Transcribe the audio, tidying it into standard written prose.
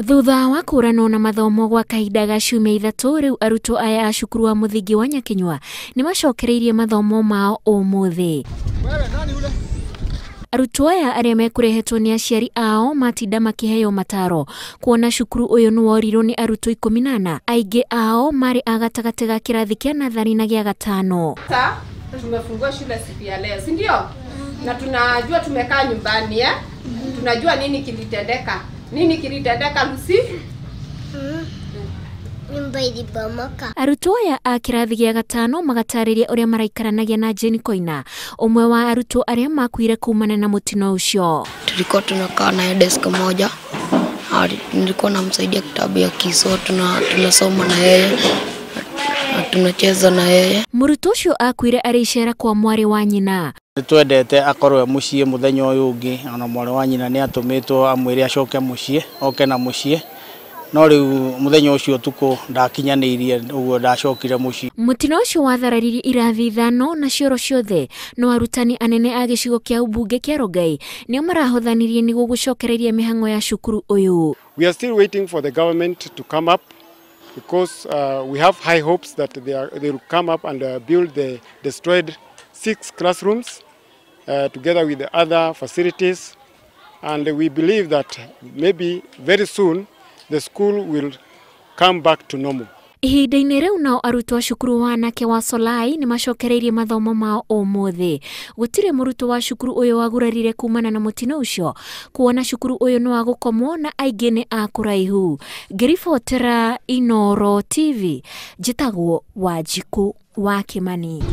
Thutha wa kũranwo na mathomo gwa kahinda ga ciumia ithatu, riu arutwo aya a cukuru wa muthingi wa Nyakinyua ni macokereirie mathomo mao umuthi. Arutwo aya aria mekurehetwo ni aciari ao matinda makiheo mataro kuona cukuru uyu ni worirwo ni arutwo 14, aingi ao mari a gatagati ga kirathi kia nathari na gia gatano. Sasa tumefungua shule siku ya leo, si ndio? Na tunajua tumekaa nyumbani tunajua nini kilitendeka. Nini kilitendeka Lucy? Nyumba ilibomoka. Arutwo aya a kirathi gia gatano magatariria uria maraikaranagia na Jane Koina, umwe wa arutwo aria makuire kumana na mutino ucio. Tulikuwa tunakaa na desk moja. Nilikuwa namsaidia kitabu ya Kiso, tunasoma na yeye. Tunacheza na yeye. Murutwo ucio akuire aricera kwa mwari wa nyina. Twendete akorwe muciĩ muthenya uyu ungi, ona mwari wa nyina ni atumitwo amwire acoke muciĩ, oke na muciĩ. No riu muthenya ucio tuko ndakinyanirie uguo ndacokire muciĩ. Mutino ucio wathararirie irathi 5 na cioro ciothe, no arutani anene a gicigo kia ubunge kia Rongai nio marahothanirie niguo gucokereria mihango ya cukuru uyu. We are still waiting for the government to come up because we have high hopes that they will come up and build the destroyed 6 classrooms together with the other facilities, and we believe that maybe very soon the school will come back to normal. Ihinda-inĩ riu nao arutwo a cukuru wa anake wa Solai ni macokereirie mathomo mao umuthi. Gutire murutwo wa cukuru uyu wagurarire kumana na mutino ucio, kuona cukuru uyu ni wa gukomwo na aingi ni a kuraihu. Ngiribotera Inooro TV, njitagwo Wanjiku wa Kimani.